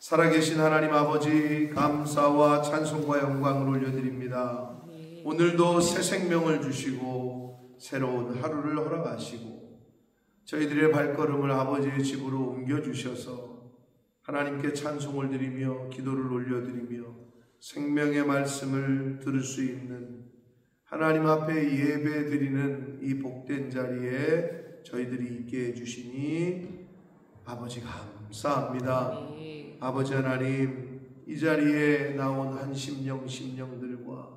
살아계신 하나님 아버지, 감사와 찬송과 영광을 올려드립니다. 오늘도 새 생명을 주시고 새로운 하루를 허락하시고 저희들의 발걸음을 아버지의 집으로 옮겨주셔서 하나님께 찬송을 드리며 기도를 올려드리며 생명의 말씀을 들을 수 있는 하나님 앞에 예배 드리는 이 복된 자리에 저희들이 있게 해주시니 아버지 감사합니다. 아버지 하나님, 이 자리에 나온 한 심령들과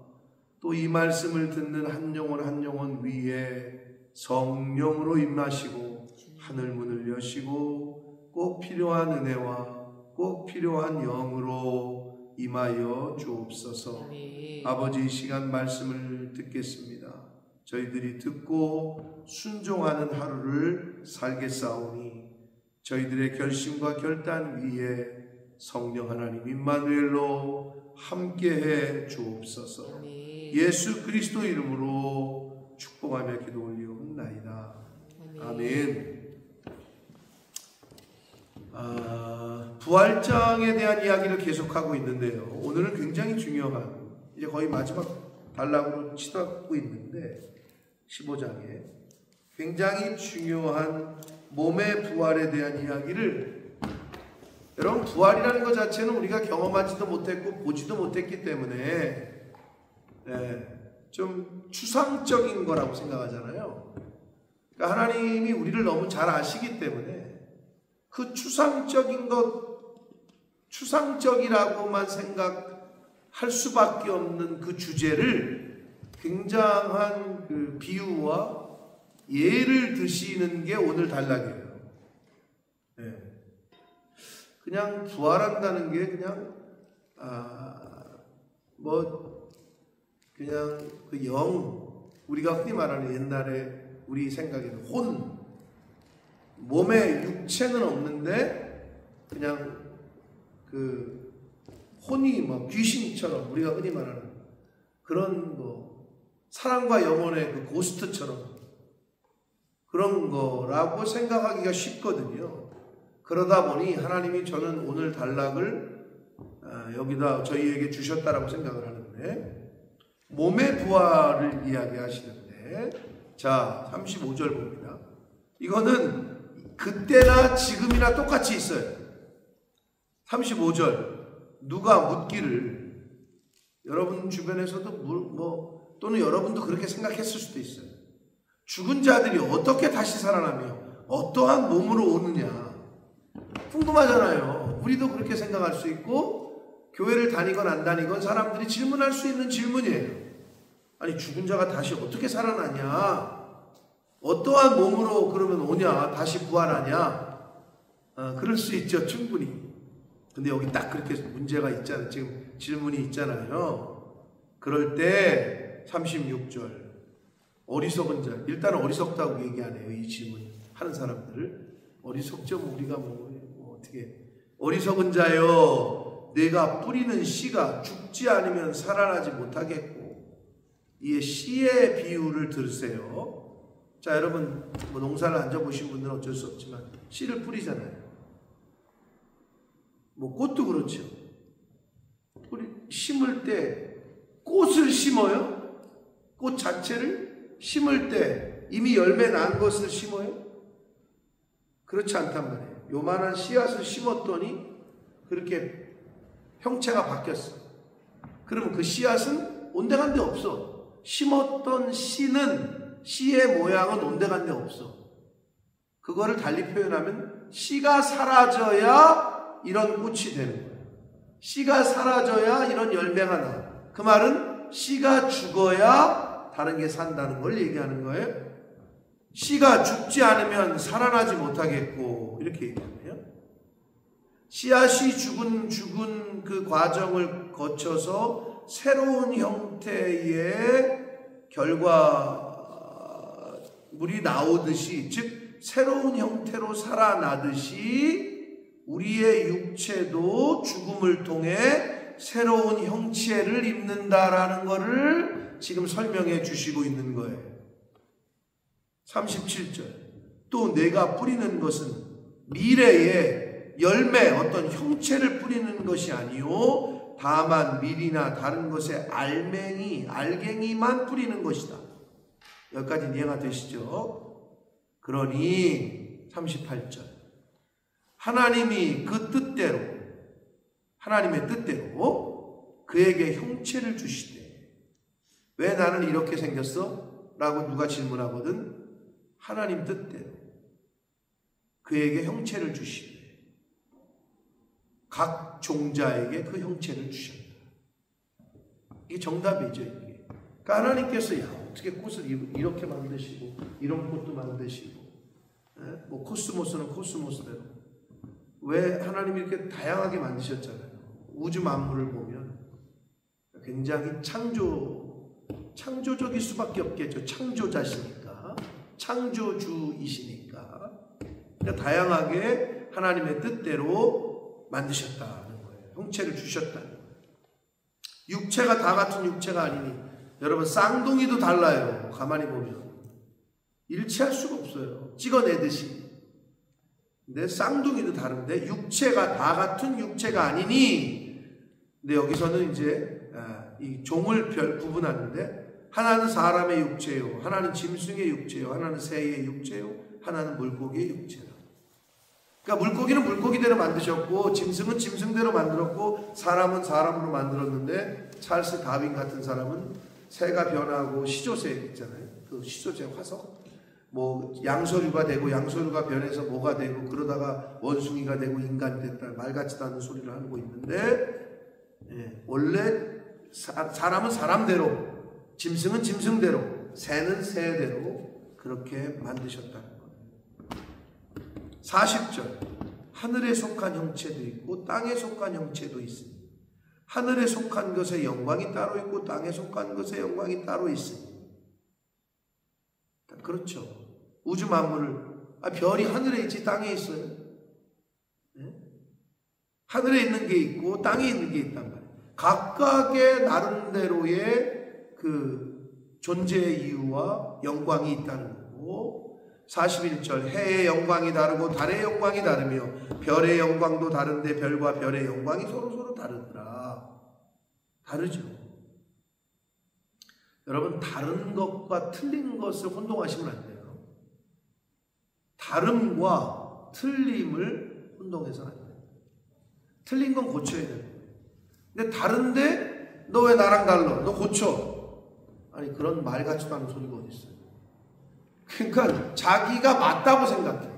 또 이 말씀을 듣는 한 영혼 위에 성령으로 임하시고 하늘 문을 여시고 꼭 필요한 은혜와 꼭 필요한 영으로 임하여 주옵소서. 아버지, 이 시간 말씀을 듣겠습니다. 저희들이 듣고 순종하는 하루를 살겠사오니 저희들의 결심과 결단 위에 성령 하나님 임마누엘로 함께해 주옵소서. 예수 그리스도 이름으로 축복하며 기도 올리옵나이다. 아멘. 부활장에 대한 이야기를 계속하고 있는데요, 오늘은 굉장히 중요한, 이제 거의 마지막 단락으로 치닫고 있는데 15장에 굉장히 중요한 몸의 부활에 대한 이야기를, 여러분, 부활이라는 것 자체는 우리가 경험하지도 못했고 보지도 못했기 때문에 좀 추상적인 거라고 생각하잖아요. 그러니까 하나님이 우리를 너무 잘 아시기 때문에 그 추상적인 것, 추상적이라고만 생각할 수밖에 없는 그 주제를 굉장한 그 비유와 예를 드시는 게 오늘 단락이에요. 그냥 부활한다는 게 그냥 그냥 그 영, 우리가 흔히 말하는 옛날에 우리 생각에는 혼, 몸에 육체는 없는데 그냥 그 혼이 뭐 귀신처럼, 우리가 흔히 말하는 그런 거, 사랑과 영혼의 그 고스트처럼 그런 거라고 생각하기가 쉽거든요. 그러다 보니 하나님이 저는 오늘 단락을 여기다 저희에게 주셨다라고 생각을 하는데, 몸의 부활을 이야기하시는데, 자 35절 봅니다. 이거는 그때나 지금이나 똑같이 있어요. 35절, 누가 묻기를, 여러분 주변에서도 또는 여러분도 그렇게 생각했을 수도 있어요. 죽은 자들이 어떻게 다시 살아나며 어떠한 몸으로 오느냐, 궁금하잖아요. 우리도 그렇게 생각할 수 있고, 교회를 다니건 안 다니건 사람들이 질문할 수 있는 질문이에요. 아니, 죽은 자가 다시 어떻게 살아나냐, 어떠한 몸으로 그러면 오냐, 다시 부활하냐, 그럴 수 있죠, 충분히. 근데 여기 딱 그렇게 문제가 있잖아요. 지금 질문이 있잖아요. 그럴 때 36절, 어리석은 자, 일단 어리석다고 얘기하네요. 이 질문 하는 사람들을 어리석죠. 우리가 어떻게, 어리석은 자여, 내가 뿌리는 씨가 죽지 않으면 살아나지 못하겠고. 이에 씨의 비유를 들으세요. 자, 여러분 농사를 안 져보신 분들은 어쩔 수 없지만 씨를 뿌리잖아요. 꽃도 그렇죠. 우리 심을 때 꽃을 심어요? 꽃 자체를 심을 때 이미 열매 난 것을 심어요? 그렇지 않단 말이에요. 요만한 씨앗을 심었더니 그렇게 형체가 바뀌었어. 그러면 그 씨앗은 온데간데 없어. 심었던 씨는, 씨의 모양은 온데간데 없어. 그거를 달리 표현하면 씨가 사라져야 이런 꽃이 되는 거예요. 씨가 사라져야 이런 열매가 나. 그 말은 씨가 죽어야 다른 게 산다는 걸 얘기하는 거예요. 씨가 죽지 않으면 살아나지 못하겠고, 이렇게 얘기하네요. 씨앗이 죽은 그 과정을 거쳐서 새로운 형태의 결과물이 나오듯이, 즉 새로운 형태로 살아나듯이 우리의 육체도 죽음을 통해 새로운 형체를 입는다라는 것을 지금 설명해 주시고 있는 거예요. 37절, 또 내가 뿌리는 것은 미래에 열매, 어떤 형체를 뿌리는 것이 아니요 다만 밀이나 다른 것에 알갱이만 뿌리는 것이다. 여기까지 이해가 되시죠? 그러니 38절 하나님이 그 뜻대로 하나님의 뜻대로 그에게 형체를 주시되 왜 나는 이렇게 생겼어? 라고 누가 질문하거든. 하나님 뜻대로 그에게 형체를 주시되 각 종자에게 그 형체를 주셨다. 이게 정답이죠. 이게. 그러니까 하나님께서 어떻게 꽃을 이렇게 만드시고 이런 꽃도 만드시고 뭐 코스모스는 코스모스대로 왜 하나님이 이렇게 다양하게 만드셨잖아요. 우주 만물을 보면 굉장히 창조적일 수밖에 없겠죠. 창조자시니까 창조주이시니까 그러니까 다양하게 하나님의 뜻대로 만드셨다는 거예요. 형체를 주셨다는 거예요. 육체가 다 같은 육체가 아니니 여러분 쌍둥이도 달라요. 가만히 보면 일치할 수가 없어요. 찍어내듯이. 근데 쌍둥이도 다른데 육체가 다 같은 육체가 아니니 근데 여기서는 이제 이 종을 구분하는데 하나는 사람의 육체요 하나는 짐승의 육체요 하나는 새의 육체요 하나는 물고기의 육체라. 그러니까 물고기는 물고기대로 만드셨고 짐승은 짐승대로 만들었고 사람은 사람으로 만들었는데 찰스 다윈 같은 사람은 새가 변하고 시조새 있잖아요. 그 시조새 화석 뭐 양서류가 되고 양서류가 변해서 뭐가 되고 그러다가 원숭이가 되고 인간이 됐다 말 같지도 않은 소리를 하고 있는데 원래 사람은 사람대로 짐승은 짐승대로 새는 새대로 그렇게 만드셨다는 거예요. 40절 하늘에 속한 형체도 있고 땅에 속한 형체도 있으니 하늘에 속한 것의 영광이 따로 있고 땅에 속한 것의 영광이 따로 있으니 그렇죠. 우주 만물을 별이 하늘에 있지 땅에 있어요? 네? 하늘에 있는 게 있고 땅에 있는 게 있단 말이에요. 각각의 나름대로의 그 존재의 이유와 영광이 있다는 거고 41절 해의 영광이 다르고 달의 영광이 다르며 별의 영광도 다른데 별과 별의 영광이 서로 다르더라. 다르죠. 여러분 다른 것과 틀린 것을 혼동하시면 안 돼요. 다름과 틀림을 혼동해서는 안 돼요. 틀린 건 고쳐야 돼요. 근데 다른데 너 왜 나랑 달라? 너 고쳐. 아니 그런 말 같지도 않은 소리가 어디 있어요. 그러니까 자기가 맞다고 생각해.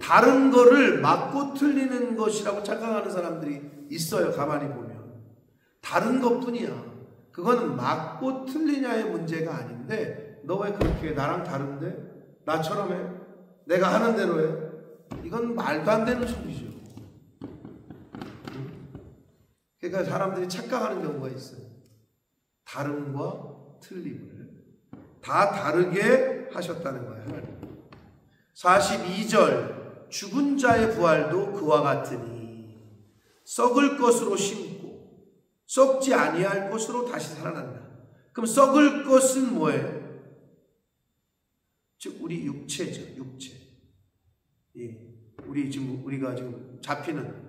다른 거를 맞고 틀리는 것이라고 착각하는 사람들이 있어요. 가만히 보면 다른 것뿐이야. 그거는 맞고 틀리냐의 문제가 아닌데 너 왜 그렇게 해? 나랑 다른데? 나처럼 해? 내가 하는 대로 해? 이건 말도 안 되는 소리죠. 그러니까 사람들이 착각하는 경우가 있어요. 다름과 틀림을 다 다르게 하셨다는 거예요. 42절 죽은 자의 부활도 그와 같으니 썩을 것으로 심고 썩지 아니할 것으로 다시 살아난다. 그럼 썩을 것은 뭐예요? 즉 우리 육체죠. 육체. 예. 우리가 지금 잡히는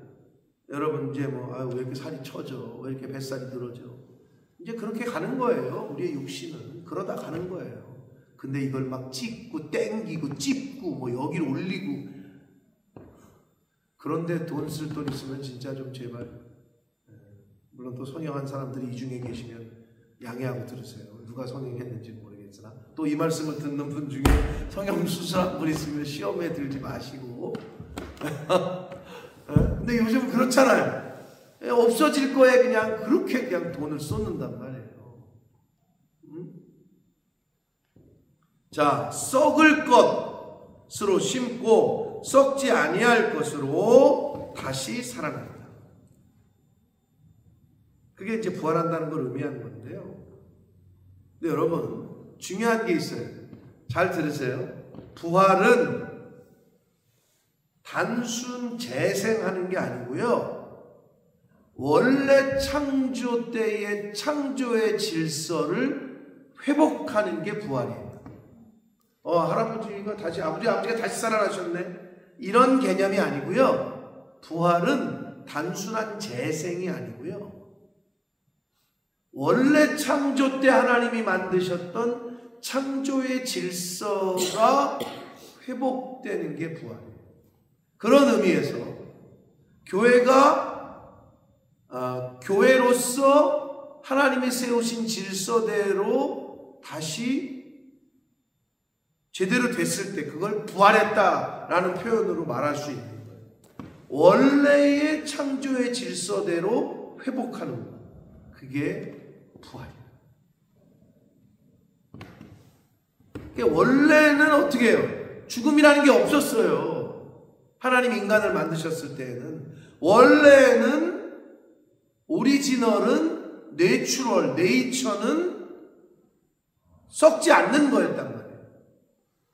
여러분 이제 왜 이렇게 살이 처져? 왜 이렇게 뱃살이 늘어져? 이제 그렇게 가는 거예요. 우리의 육신은 그러다 가는 거예요. 근데 이걸 막 찢고 땡기고 찝고 뭐 여기를 올리고 그런데 돈 쓸 돈 있으면 진짜 좀 제발 물론 또 성형한 사람들이 이 중에 계시면 양해하고 들으세요. 누가 성형했는지 모르겠으나 또 이 말씀을 듣는 분 중에 성형 수술한 분 있으면 시험에 들지 마시고 근데 요즘 그렇잖아요. 없어질 거에 그냥 그렇게 그냥 돈을 쏟는단 말이에요. 자, 썩을 것으로 심고 썩지 아니할 것으로 다시 살아난다. 그게 이제 부활한다는 걸 의미하는 건데요. 근데 여러분 중요한 게 있어요. 잘 들으세요. 부활은 단순 재생하는 게 아니고요. 원래 창조 때의 창조의 질서를 회복하는 게 부활이에요. 할아버지가 다시 아버지가 다시 살아나셨네. 이런 개념이 아니고요. 부활은 단순한 재생이 아니고요. 원래 창조 때 하나님이 만드셨던 창조의 질서가 회복되는 게 부활이에요. 그런 의미에서 교회로서 하나님이 세우신 질서대로 다시 제대로 됐을 때 그걸 부활했다라는 표현으로 말할 수 있는 거예요. 원래의 창조의 질서대로 회복하는 것. 그게 부활이에요. 원래는 어떻게 해요? 죽음이라는 게 없었어요. 하나님 인간을 만드셨을 때에는. 원래는 오리지널은 네이처는 썩지 않는 거였단 말이에요.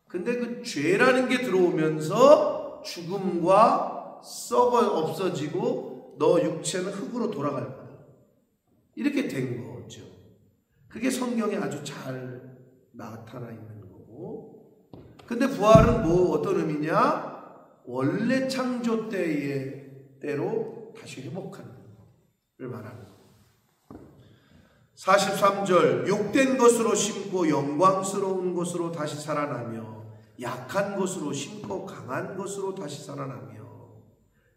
근데 그 죄라는 게 들어오면서 죽음과 썩어 없어지고 너 육체는 흙으로 돌아갈 거야. 이렇게 된 거죠. 그게 성경에 아주 잘 나타나 있는 거고. 근데 부활은 어떤 의미냐? 원래 창조 때로 다시 회복하는 것을 말하는 거예요. 43절 욕된 것으로 심고 영광스러운 것으로 다시 살아나며 약한 것으로 심고 강한 것으로 다시 살아나며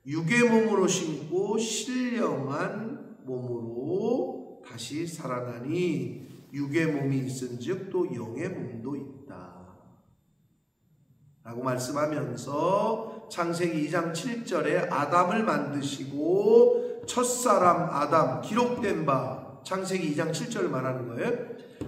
육의 몸으로 심고 신령한 몸으로 다시 살아나니 육의 몸이 있은즉 또 영의 몸도 있다 라고 말씀하면서 창세기 2장 7절에 아담을 만드시고 첫사람 아담, 기록된 바 창세기 2장 7절을 말하는 거예요.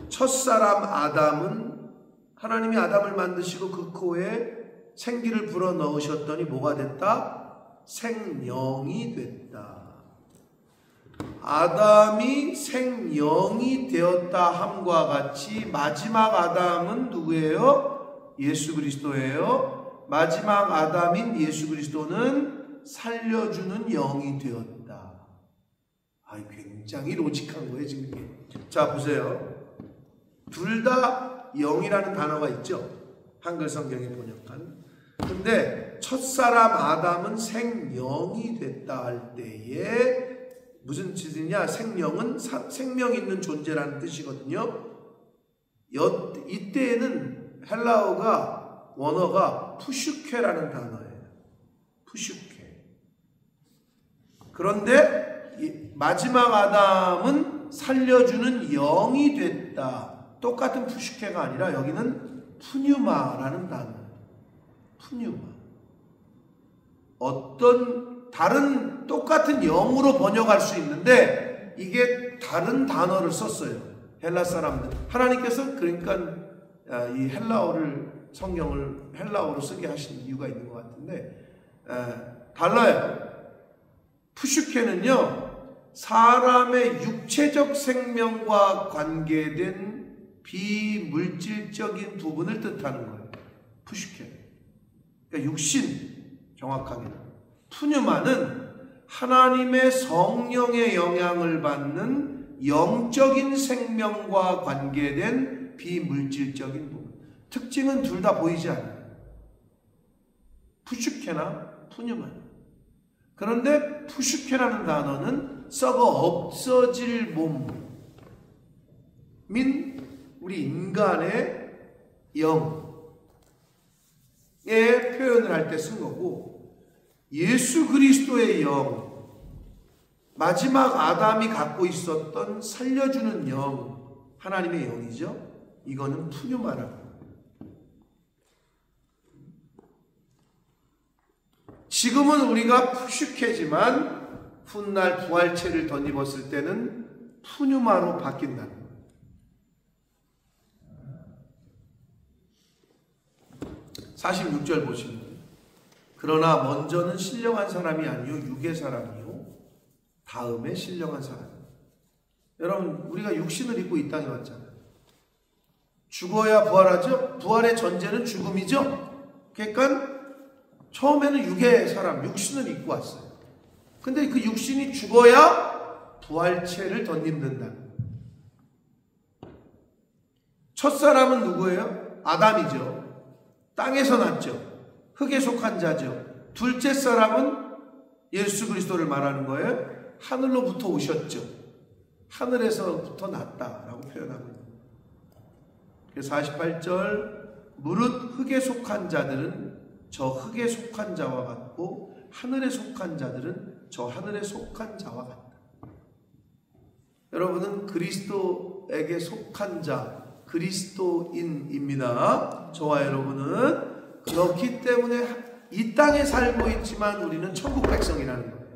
첫사람 아담은 하나님이 아담을 만드시고 그 코에 생기를 불어넣으셨더니 뭐가 됐다? 생령이 됐다. 아담이 생령이 되었다 함과 같이 마지막 아담은 누구예요? 예수 그리스도예요. 마지막 아담인 예수 그리스도는 살려주는 영이 되었다. 굉장히 로직한 거예요 지금 이게. 자 보세요. 둘 다 영이라는 단어가 있죠. 한글 성경에 번역한. 근데 첫사람 아담은 생령이 됐다 할 때에 무슨 뜻이냐? 생명은 생명 있는 존재라는 뜻이거든요. 이때에는 헬라어가 원어가 푸슈케라는 단어예요. 푸슈케. 그런데 마지막 아담은 살려주는 영이 됐다. 똑같은 푸슈케가 아니라 여기는 푸뉴마라는 단어예요. 푸뉴마. 어떤 다른 똑같은 영으로 번역할 수 있는데 이게 다른 단어를 썼어요. 헬라 사람들. 하나님께서 그러니까 이 성경을 헬라어로 쓰게 하신 이유가 있는 것 같은데 달라요. 푸슈케는요 사람의 육체적 생명과 관계된 비물질적인 부분을 뜻하는 거예요. 푸슈케. 그러니까 육신 정확하게는. 푸뉴마는 하나님의 성령의 영향을 받는 영적인 생명과 관계된 비물질적인 부분. 특징은 둘 다 보이지 않아요. 푸슈케나 푸뉴마. 그런데 푸슈케라는 단어는 썩어 없어질 몸인 우리 인간의 영의 표현을 할 때 쓴 거고, 예수 그리스도의 영, 마지막 아담이 갖고 있었던 살려주는 영, 하나님의 영이죠. 이거는 푸뉴마라고. 지금은 우리가 푸슈케지만 훗날 부활체를 덧입었을 때는 푸뉴마로 바뀐다는 거예요. 46절 보시면, 그러나 먼저는 신령한 사람이 아니요 육의 사람이요 다음에 신령한 사람. 여러분, 우리가 육신을 입고 이 땅에 왔잖아요. 죽어야 부활하죠. 부활의 전제는 죽음이죠. 그러니까 처음에는 육의 사람, 육신을 입고 왔어요. 근데 그 육신이 죽어야 부활체를 덧입는다. 첫사람은 누구예요? 아담이죠. 땅에서 났죠. 흙에 속한 자죠. 둘째 사람은 예수 그리스도를 말하는 거예요. 하늘로부터 오셨죠. 하늘에서부터 났다라고 표현하고 있는 거예요. 그래서 48절 무릇 흙에 속한 자들은 저 흙에 속한 자와 같고 하늘에 속한 자들은 저 하늘에 속한 자와 같다. 여러분은 그리스도에게 속한 자, 그리스도인입니다. 저와 여러분은 그렇기 때문에 이 땅에 살고 있지만 우리는 천국 백성이라는 거예요.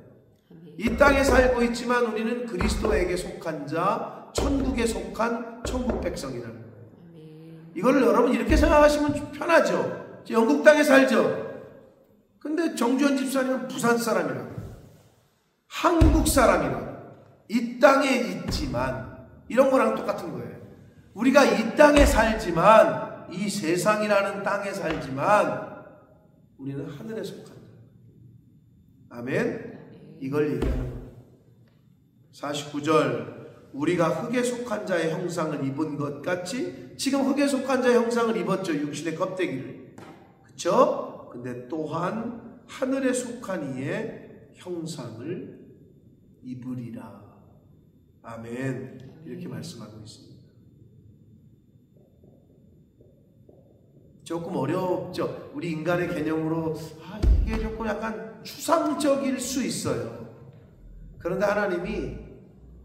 이 땅에 살고 있지만 우리는 그리스도에게 속한 자, 천국에 속한 천국 백성이라는 거예요. 이걸 여러분 이렇게 생각하시면 편하죠. 영국 땅에 살죠. 근데 정주현 집사님은 부산 사람이라고, 한국 사람이라고, 이 땅에 있지만, 이런 거랑 똑같은 거예요. 우리가 이 땅에 살지만, 이 세상이라는 땅에 살지만 우리는 하늘에 속한 자. 아멘. 이걸 얘기하는 거예요. 49절 우리가 흙에 속한 자의 형상을 입은 것 같이, 지금 흙에 속한 자의 형상을 입었죠. 육신의 껍데기를. 그렇죠? 근데 또한 하늘에 속한 이의 형상을 입으리라. 아멘. 이렇게 말씀하고 있습니다. 조금 어렵죠. 우리 인간의 개념으로 이게 조금 약간 추상적일 수 있어요. 그런데 하나님이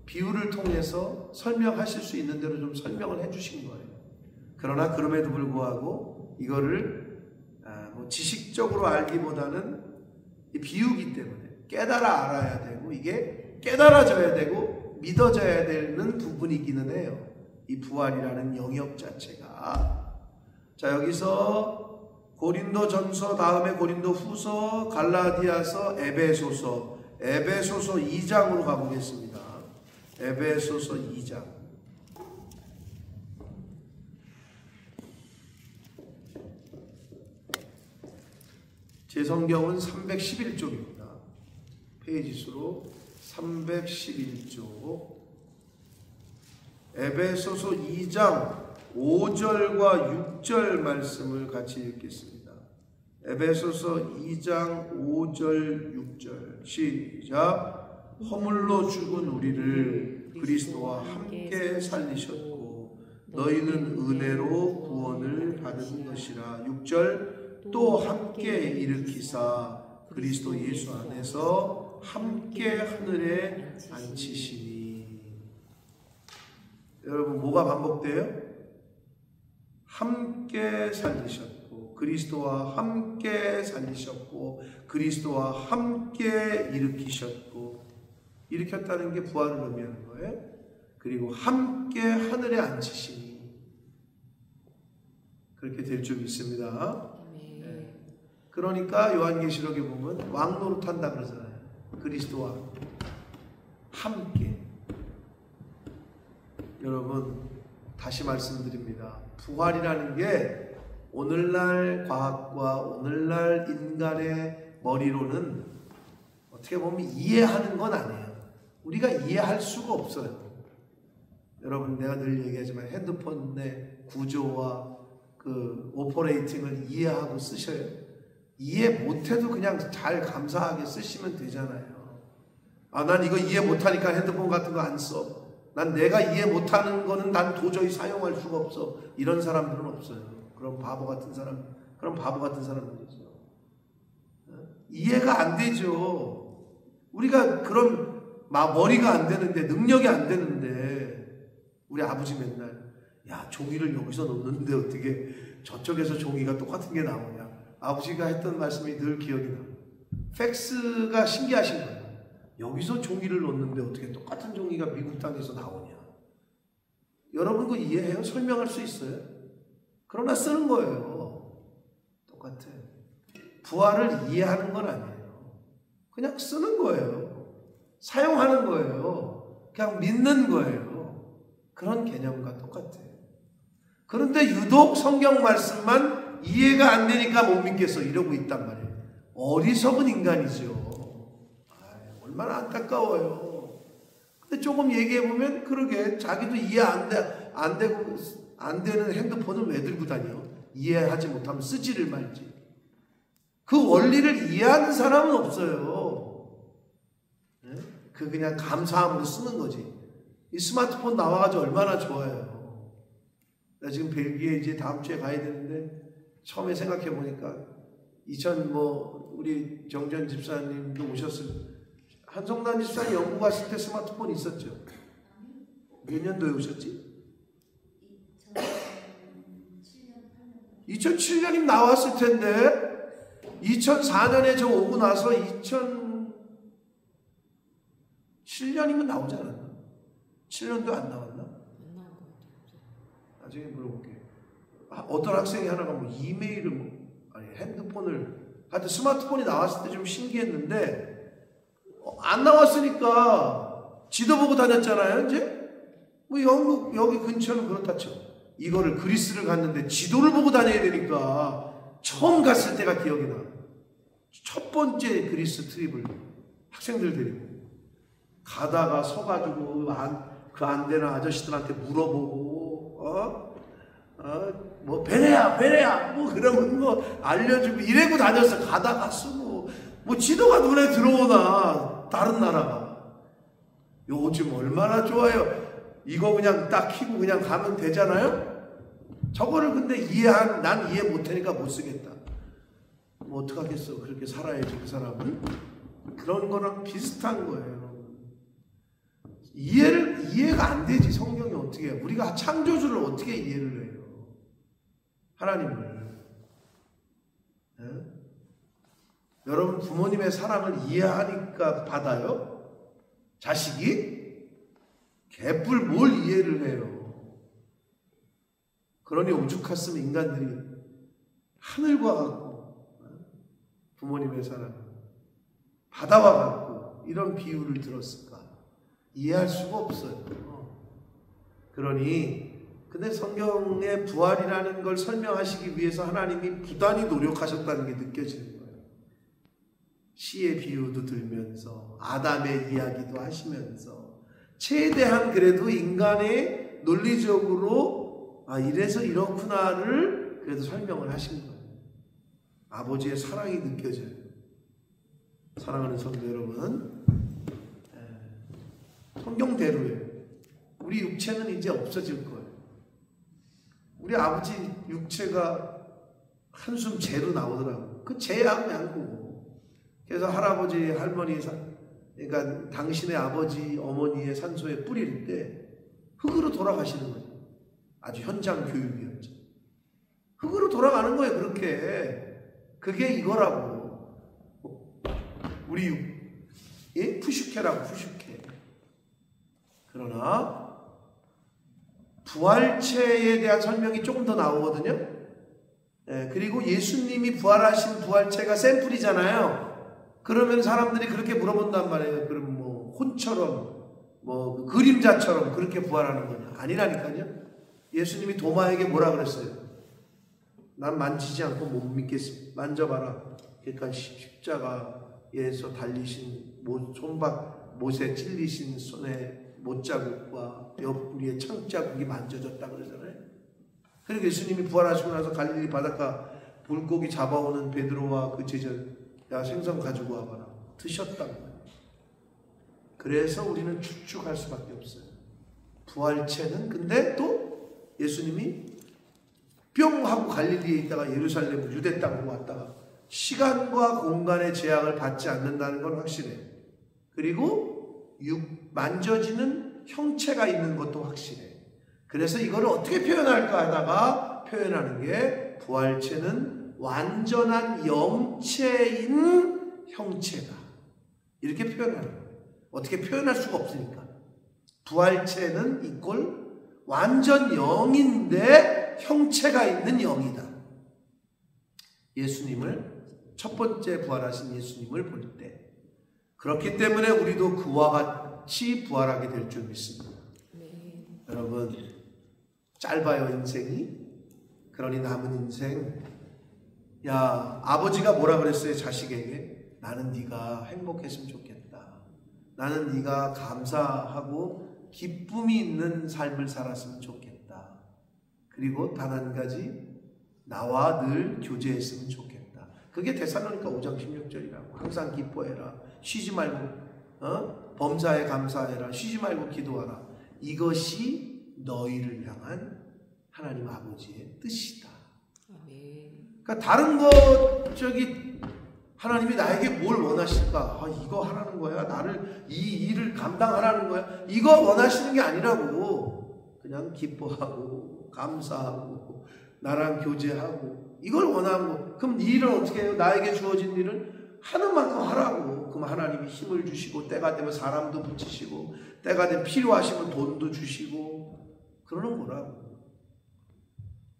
비유를 통해서 설명하실 수 있는 대로 좀 설명을 해주신 거예요. 그러나 그럼에도 불구하고 이거를 지식적으로 알기보다는 비유기 때문에 깨달아 알아야 되고, 이게 깨달아져야 되고 믿어져야 되는 부분이기는 해요. 이 부활이라는 영역 자체가. 자, 여기서 고린도전서, 다음에 고린도후서, 갈라디아서, 에베소서 2장으로 가보겠습니다. 에베소서 2장. 제 성경은 311쪽입니다. 페이지 수로 311쪽. 에베소서 2장 5절과 6절 말씀을 같이 읽겠습니다. 에베소서 2장 5절 6절 시작. 허물로 죽은 우리를 그리스도와 함께 살리셨고 너희는 은혜로 구원을 받은 것이라. 6절 또 함께 일으키사 그리스도 예수 안에서 함께 하늘에 앉히시니. 여러분 뭐가 반복돼요? 함께 살리셨고 그리스도와 함께 살리셨고 그리스도와 함께 일으키셨고, 일으켰다는 게 부활을 의미하는 거예요. 그리고 함께 하늘에 앉히시니. 그렇게 될 줄 믿습니다. 네. 그러니까 요한계시록에 보면 왕 노릇한다 그러잖아요. 그리스도와 함께. 여러분 다시 말씀드립니다. 부활이라는 게 오늘날 과학과 오늘날 인간의 머리로는 어떻게 보면 이해하는 건 아니에요. 우리가 이해할 수가 없어요. 여러분 내가 늘 얘기하지만 핸드폰의 구조와 그 오퍼레이팅을 이해하고 쓰셔요. 이해 못해도 그냥 잘 감사하게 쓰시면 되잖아요. 난 이거 이해 못하니까 핸드폰 같은 거 안 써. 난 내가 이해 못하는 거는 난 도저히 사용할 수가 없어. 이런 사람들은 없어요. 그런 바보 같은 사람들이죠. 이해가 안 되죠. 우리가 그런 머리가 안 되는데, 능력이 안 되는데, 우리 아버지 맨날 종이를 여기서 놓는데 어떻게 저쪽에서 종이가 똑같은 게 나오냐. 아버지가 했던 말씀이 늘 기억이 나요. 팩스가 신기하신 거예요. 여기서 종이를 놓는데 어떻게 똑같은 종이가 미국 땅에서 나오냐. 여러분 그거 이해해요? 설명할 수 있어요? 그러나 쓰는 거예요. 똑같아요. 부활을 이해하는 건 아니에요. 그냥 쓰는 거예요. 사용하는 거예요. 그냥 믿는 거예요. 그런 개념과 똑같아요. 그런데 유독 성경 말씀만 이해가 안 되니까 못 믿겠어 이러고 있단 말이에요. 어리석은 인간이죠. 얼마나 안타까워요. 근데 조금 얘기해보면 그러게 자기도 이해 안 되는 핸드폰을 왜 들고 다녀? 이해하지 못하면 쓰지를 말지. 그 원리를 이해하는 사람은 없어요. 그냥 감사함으로 쓰는 거지. 이 스마트폰 나와가지고 얼마나 좋아요. 나 지금 벨기에 이제 다음 주에 가야 되는데 처음에 생각해 보니까 우리 정전 집사님도 오셨을 한성단 집사님 영국 갔을 때 스마트폰 있었죠. 몇 년도에 오셨지? 2007년이면 나왔을 텐데 2004년에 저 오고 나서 2007년이면 나오지 않았나? 7년도 안 나왔나? 나중에 물어볼게. 어떤 학생이 하나가 이메일을 핸드폰을 하여튼 스마트폰이 나왔을 때 좀 신기했는데 안 나왔으니까 지도 보고 다녔잖아요. 이제 영국 여기 근처는 그렇다 쳐. 이거를 그리스를 갔는데 지도를 보고 다녀야 되니까 처음 갔을 때가 기억이 나. 첫 번째 그리스 트립을 학생들 데리고 가다가 서가지고 그 안 되는 아저씨들한테 물어보고 베레야 그러면 알려주고 이래고 다녔어. 가다가 쓰고 지도가 눈에 들어오나 다른 나라가. 요즘 얼마나 좋아요. 이거 그냥 딱 키고 그냥 가면 되잖아요. 저거를 근데 난 이해 못하니까 못 쓰겠다. 어떡하겠어. 그렇게 살아야지 그 사람은. 그런 거랑 비슷한 거예요. 이해가 안 되지. 성경이 어떻게 해요. 우리가 창조주를 어떻게 이해를 해요. 하나님을. 네? 여러분 부모님의 사랑을 이해하니까 받아요? 자식이? 개뿔 뭘 이해를 해요. 그러니 오죽했으면 인간들이 하늘과 같고 부모님의 사랑을 바다와 같고 이런 비유를 들었을까? 이해할 수가 없어요. 그러니 근데 성경의 부활이라는 걸 설명하시기 위해서 하나님이 부단히 노력하셨다는 게 느껴지는 거예요. 시의 비유도 들면서 아담의 이야기도 하시면서 최대한 그래도 인간의 논리적으로 이래서 이렇구나를 그래도 설명을 하신 거예요. 아버지의 사랑이 느껴져요. 사랑하는 성도 여러분, 성경대로예요. 우리 육체는 이제 없어질 거예요. 우리 아버지 육체가 한숨 재로 나오더라고요. 그 재하고 양고고. 그래서 할아버지, 할머니, 그러니까 당신의 아버지, 어머니의 산소에 뿌릴 때 흙으로 돌아가시는 거죠. 아주 현장 교육이었죠. 흙으로 돌아가는 거예요. 그게 이거라고. 우리 푸슈케라고 푸슈케. 그러나 부활체에 대한 설명이 조금 더 나오거든요. 그리고 예수님이 부활하신 부활체가 샘플이잖아요. 그러면 사람들이 그렇게 물어본단 말이에요. 그럼 혼처럼 그림자처럼 그렇게 부활하는 거냐? 아니라니까요. 예수님이 도마에게 뭐라 그랬어요? 난 만지지 않고 못 믿겠습니다. 만져봐라. 그러니까 십자가에서 달리신 못에 찔리신 손에 못자국과 옆구리에 창자국이 만져졌다 그러잖아요. 그리고 예수님이 부활하시고 나서 갈릴리 바닷가 물고기 잡아오는 베드로와 그 제자, 야 생선 가지고 와봐라. 드셨다고. 그래서 우리는 축축할 수밖에 없어요. 부활체는 근데 또 예수님이 뿅 하고 갈릴리에 있다가 예루살렘 유대 땅으로 왔다가 시간과 공간의 제약을 받지 않는다는 건 확실해요. 그리고 만져지는 형체가 있는 것도 확실해. 그래서 이걸 어떻게 표현할까 하다가 표현하는 게 부활체는 완전한 영체인 형체다. 이렇게 표현하는 거예요. 어떻게 표현할 수가 없으니까. 부활체는 이꼴 완전 영인데 형체가 있는 영이다. 예수님을 첫 번째 부활하신 예수님을 볼 때 그렇기 때문에 우리도 그와 같이 부활하게 될 줄 믿습니다. 여러분 짧아요 인생이. 그러니 남은 인생 아버지가 뭐라 그랬어요 자식에게? 나는 네가 행복했으면 좋겠다. 나는 네가 감사하고 기쁨이 있는 삶을 살았으면 좋겠다. 그리고 단 한 가지 나와 늘 교제했으면 좋겠다. 그게 데살로니가 5장 16절이라고. 항상 기뻐해라. 쉬지 말고 범사에 감사해라. 쉬지 말고 기도하라. 이것이 너희를 향한 하나님 아버지의 뜻이다. 그러니까 다른 것 하나님이 나에게 뭘 원하실까? 이거 하라는 거야. 나를 이 일을 감당하라는 거야. 이거 원하시는 게 아니라고. 그냥 기뻐하고 감사하고 나랑 교제하고 이걸 원하는 거. 그럼 이 일은 어떻게 해요? 나에게 주어진 일을 하는 만큼 하라고. 그럼 하나님이 힘을 주시고 때가 되면 사람도 붙이시고 때가 되면 필요하시면 돈도 주시고 그러는 거라고.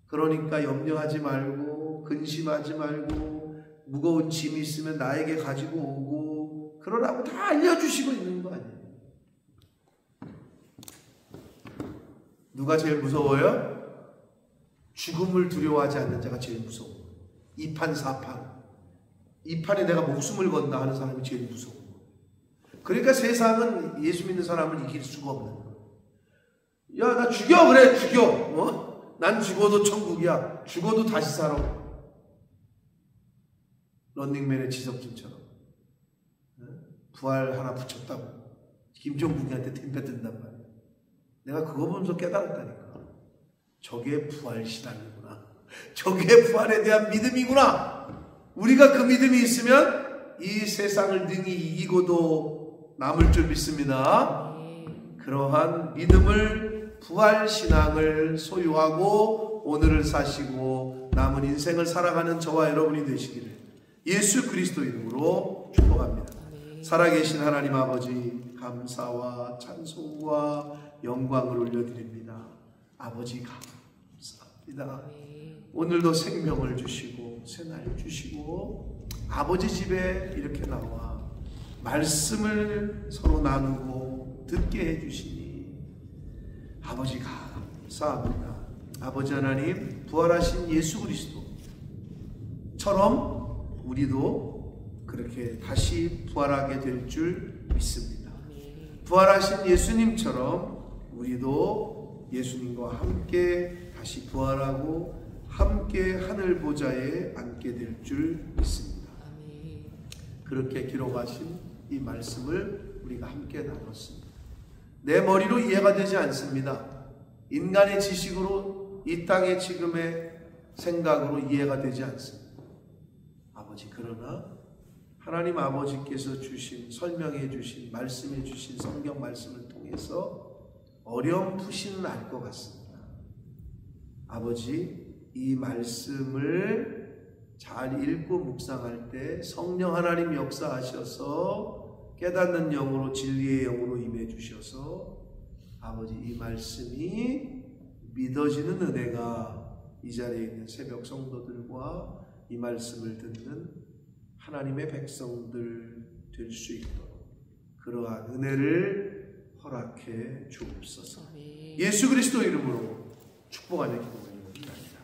그러니까 염려하지 말고 근심하지 말고 무거운 짐이 있으면 나에게 가지고 오고 그러라고 다 알려주시고 있는 거 아니에요. 누가 제일 무서워요? 죽음을 두려워하지 않는 자가 제일 무서워. 이판사판. 이 판에 내가 목숨을 건다 하는 사람이 제일 무서워. 그러니까 세상은 예수 믿는 사람을 이길 수가 없는 거야. 야, 나 죽여. 그래, 죽여. 난 죽어도 천국이야. 죽어도 다시 살아. 런닝맨의 지석진처럼 부활 하나 붙였다고 김종국이한테 덤벼든단 말이야. 내가 그거 보면서 깨달았다니까. 저게 부활신앙이구나. 저게 부활에 대한 믿음이구나. 우리가 그 믿음이 있으면 이 세상을 능히 이기고도 남을 줄 믿습니다. 그러한 믿음을 부활신앙을 소유하고 오늘을 사시고 남은 인생을 살아가는 저와 여러분이 되시기를 예수 그리스도 이름으로 축복합니다. 살아계신 하나님 아버지 감사와 찬송과 영광을 올려드립니다. 아버지 감사합니다. 오늘도 생명을 주시고 새날 주시고 아버지 집에 이렇게 나와 말씀을 서로 나누고 듣게 해주시니 아버지 감사합니다. 아버지 하나님 부활하신 예수 그리스도처럼 우리도 그렇게 다시 부활하게 될 줄 믿습니다. 부활하신 예수님처럼 우리도 예수님과 함께 다시 부활하고 함께 하늘 보좌에 앉게 될 줄 믿습니다. 그렇게 기록하신 이 말씀을 우리가 함께 나눴습니다. 내 머리로 이해가 되지 않습니다. 인간의 지식으로 이 땅의 지금의 생각으로 이해가 되지 않습니다. 아버지, 그러나 하나님 아버지께서 주신 설명해 주신 말씀해 주신 성경 말씀을 통해서 어렴풋이는 알 것 같습니다. 아버지, 이 말씀을 잘 읽고 묵상할 때 성령 하나님 역사하셔서 깨닫는 영으로 진리의 영으로 임해 주셔서 아버지 이 말씀이 믿어지는 은혜가 이 자리에 있는 새벽 성도들과 이 말씀을 듣는 하나님의 백성들 될 수 있도록 그러한 은혜를 허락해 주옵소서. 예수 그리스도 이름으로 축복하며 기도드립니다.